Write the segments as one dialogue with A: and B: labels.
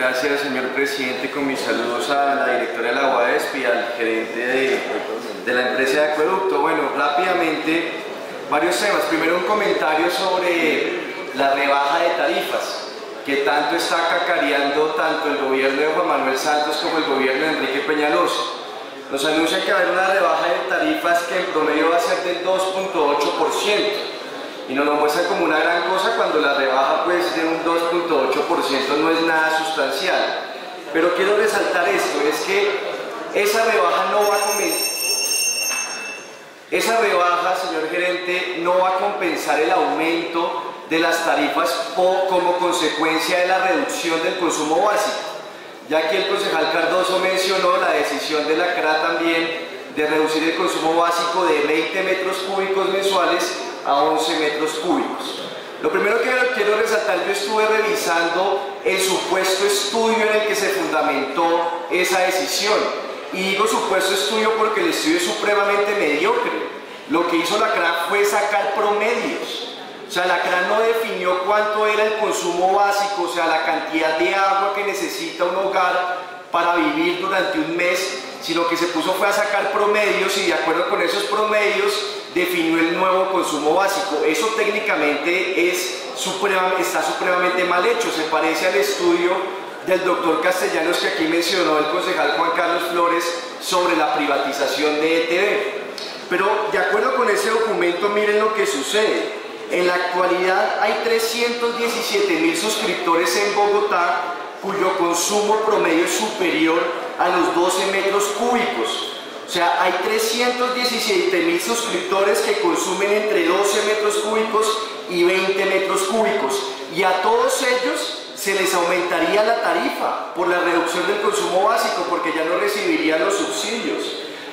A: Gracias, señor presidente, con mis saludos a la directora de la UASP y al gerente de la empresa de acueducto. Bueno, rápidamente, varios temas. Primero, un comentario sobre la rebaja de tarifas, que tanto está cacareando tanto el gobierno de Juan Manuel Santos como el gobierno de Enrique Peñalosa. Nos anuncian que va a haber una rebaja de tarifas que en promedio va a ser del 2.8%. Y nos lo muestran como una gran cosa cuando la rebaja puede ser de un 2.8%, no es nada sustancial. Pero quiero resaltar esto, es que esa rebaja no va a señor gerente, no va a compensar el aumento de las tarifas como consecuencia de la reducción del consumo básico. Ya que el concejal Cardoso mencionó la decisión de la CRA también de reducir el consumo básico de 20 metros cúbicos mensuales a 11 metros cúbicos. Lo primero que quiero resaltar, yo estuve revisando el supuesto estudio en el que se fundamentó esa decisión. Y digo supuesto estudio porque el estudio es supremamente mediocre. Lo que hizo la CRA fue sacar promedios. O sea, la CRA no definió cuánto era el consumo básico, o sea, la cantidad de agua que necesita un hogar para vivir durante un mes, sino que se puso fue a sacar promedios y de acuerdo con esos promedios definió el nuevo consumo básico. Eso técnicamente está supremamente mal hecho, se parece al estudio del doctor Castellanos que aquí mencionó el concejal Juan Carlos Flores sobre la privatización de ETB. Pero de acuerdo con ese documento, miren lo que sucede. En la actualidad hay 317.000 suscriptores en Bogotá cuyo consumo promedio es superior a los 12 metros cúbicos. O sea, hay 317.000 suscriptores que consumen entre 12 metros cúbicos y 20 metros cúbicos. Y a todos ellos se les aumentaría la tarifa por la reducción del consumo básico porque ya no recibirían los subsidios.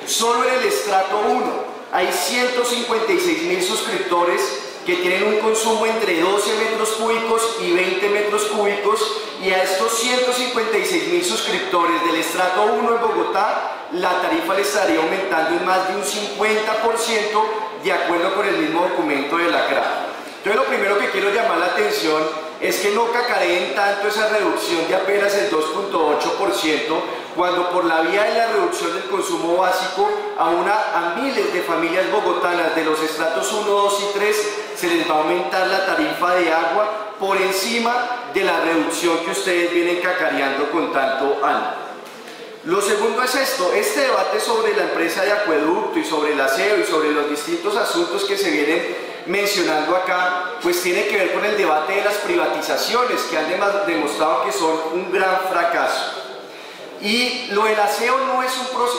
A: Solo en el estrato 1 hay 156.000 suscriptores que tienen un consumo entre 12 metros cúbicos y 20 metros cúbicos, y a estos 156.000 suscriptores del estrato 1 en Bogotá, la tarifa les estaría aumentando en más de un 50% de acuerdo con el mismo documento de la CRA. Entonces lo primero que quiero llamar la atención es que no cacareen tanto esa reducción de apenas el 2.8%, cuando por la vía de la reducción del consumo básico a miles de familias bogotanas de los estratos 1, 2 y 3 se les va a aumentar la tarifa de agua por encima de la reducción que ustedes vienen cacareando con tanto ánimo. Lo segundo es esto, este debate sobre la empresa de acueducto y sobre el aseo y sobre los distintos asuntos que se vienen mencionando acá, pues tiene que ver con el debate de las privatizaciones que han demostrado que son un gran fracaso. Y lo del aseo no es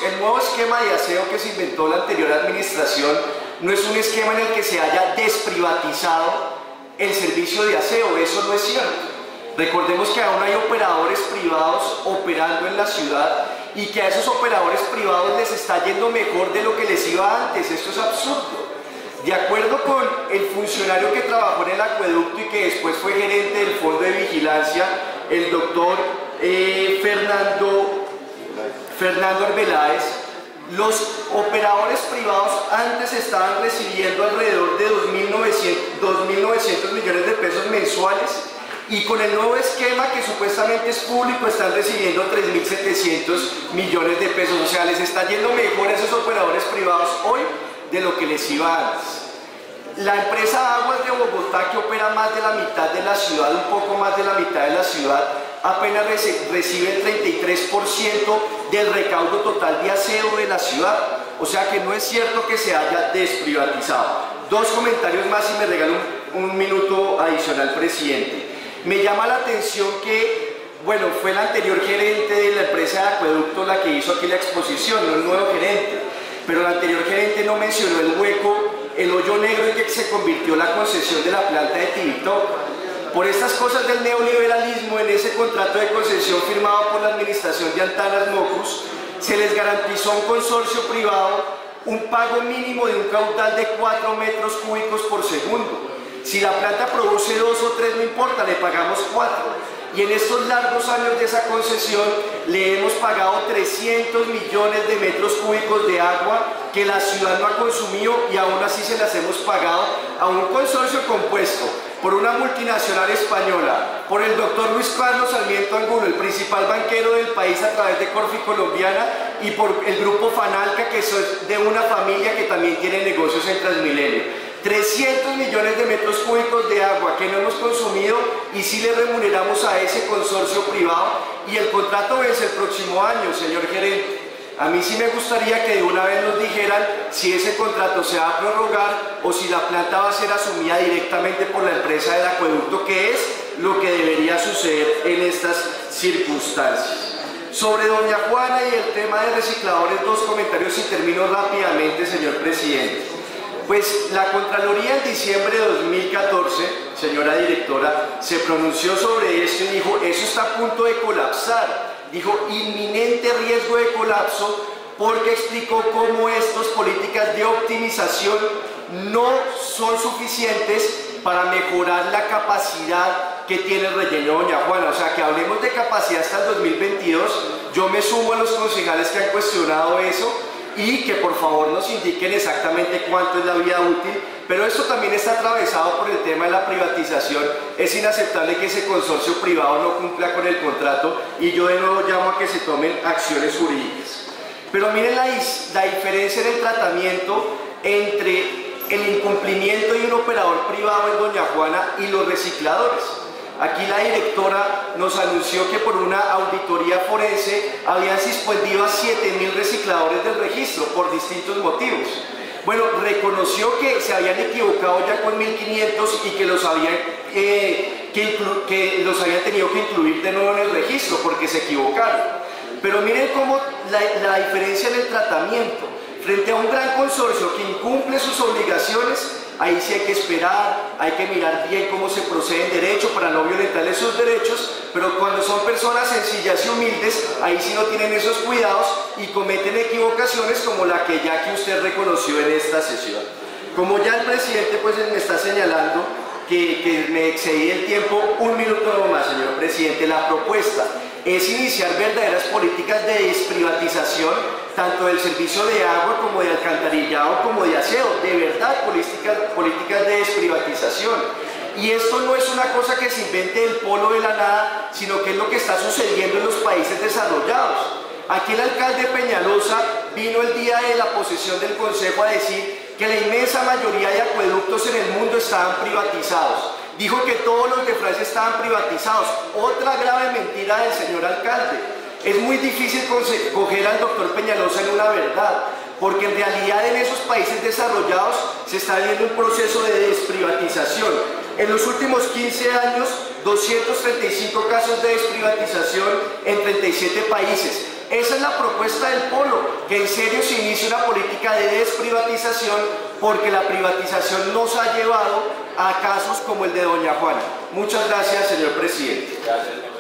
A: el nuevo esquema de aseo que se inventó la anterior administración, no es un esquema en el que se haya desprivatizado el servicio de aseo, eso no es cierto. Recordemos que aún hay operadores privados operando en la ciudad y que a esos operadores privados les está yendo mejor de lo que les iba antes, esto es absurdo. De acuerdo con el funcionario que trabajó en el acueducto y que después fue gerente del Fondo de Vigilancia, el doctor Fernando Arbeláez, los operadores privados antes estaban recibiendo alrededor de 2.900 millones de pesos mensuales y con el nuevo esquema que supuestamente es público están recibiendo 3.700 millones de pesos. O sea, les está yendo mejor a esos operadores privados hoy de lo que les iba antes. La empresa Aguas de Bogotá, que opera más de la mitad de la ciudad, un poco más de la mitad de la ciudad, apenas recibe el 33% del recaudo total de aseo de la ciudad. O sea que no es cierto que se haya desprivatizado. Dos comentarios más y me regalo un minuto adicional, presidente. Me llama la atención que, bueno, fue el anterior gerente de la empresa de acueducto la que hizo aquí la exposición, no el nuevo gerente. Pero el anterior gerente no mencionó el hueco, el hoyo negro en que se convirtió la concesión de la planta de Tibito. Por estas cosas del neoliberalismo, en ese contrato de concesión firmado por la administración de Antanas Mocus, se les garantizó a un consorcio privado un pago mínimo de un caudal de 4 metros cúbicos por segundo. Si la planta produce 2 o 3 no importa, le pagamos 4. Y en estos largos años de esa concesión le hemos pagado 300 millones de metros cúbicos de agua que la ciudad no ha consumido y aún así se las hemos pagado a un consorcio compuesto por una multinacional española, por el doctor Luis Carlos Sarmiento Angulo, el principal banquero del país a través de Corfi Colombiana, y por el grupo Fanalca, que es de una familia que también tiene negocios en Transmilenio. 300 millones de metros cúbicos de agua que no hemos consumido y sí le remuneramos a ese consorcio privado, y el contrato vence el próximo año, señor gerente. A mí sí me gustaría que de una vez nos dijeran si ese contrato se va a prorrogar o si la planta va a ser asumida directamente por la empresa del acueducto, que es lo que debería suceder en estas circunstancias. Sobre Doña Juana y el tema de recicladores, dos comentarios y termino rápidamente, señor presidente. Pues la Contraloría en diciembre de 2014, señora directora, se pronunció sobre esto y dijo, eso está a punto de colapsar. Dijo, inminente riesgo de colapso, porque explicó cómo estas políticas de optimización no son suficientes para mejorar la capacidad que tiene el relleno Doña Juana. O sea, que hablemos de capacidad hasta el 2022, yo me sumo a los concejales que han cuestionado eso, y que por favor nos indiquen exactamente cuánto es la vida útil, pero esto también está atravesado por el tema de la privatización. Es inaceptable que ese consorcio privado no cumpla con el contrato, y yo de nuevo llamo a que se tomen acciones jurídicas. Pero miren la diferencia en el tratamiento entre el incumplimiento de un operador privado en Doña Juana y los recicladores. Aquí la directora nos anunció que por una auditoría forense habían suspendido a 7.000 recicladores del registro por distintos motivos. Bueno, reconoció que se habían equivocado ya con 1.500 y que los habían tenido que incluir de nuevo en el registro porque se equivocaron. Pero miren cómo la diferencia en el tratamiento. Frente a un gran consorcio que incumple sus obligaciones, ahí sí hay que esperar, hay que mirar bien cómo se procede en derecho para no violentarles sus derechos, pero cuando son personas sencillas y humildes, ahí sí no tienen esos cuidados y cometen equivocaciones como la que ya que usted reconoció en esta sesión. Como ya el presidente pues me está señalando que me excedí el tiempo, un minuto más, señor presidente. La propuesta es iniciar verdaderas políticas de desprivatización, tanto del servicio de agua como de alcantarillado como de aseo, de verdad políticas de desprivatización. Y esto no es una cosa que se invente del polo de la nada, sino que es lo que está sucediendo en los países desarrollados. Aquí el alcalde Peñalosa vino el día de la posesión del consejo a decir que la inmensa mayoría de acueductos en el mundo estaban privatizados. Dijo que todos los de Francia estaban privatizados. Otra grave mentira del señor alcalde. Es muy difícil coger al doctor Peñalosa en una verdad, porque en realidad en esos países desarrollados se está viendo un proceso de desprivatización. En los últimos 15 años, 235 casos de desprivatización en 37 países. Esa es la propuesta del polo, que en serio se inicie una política de desprivatización, porque la privatización nos ha llevado a casos como el de Doña Juana. Muchas gracias, señor presidente.
B: Gracias.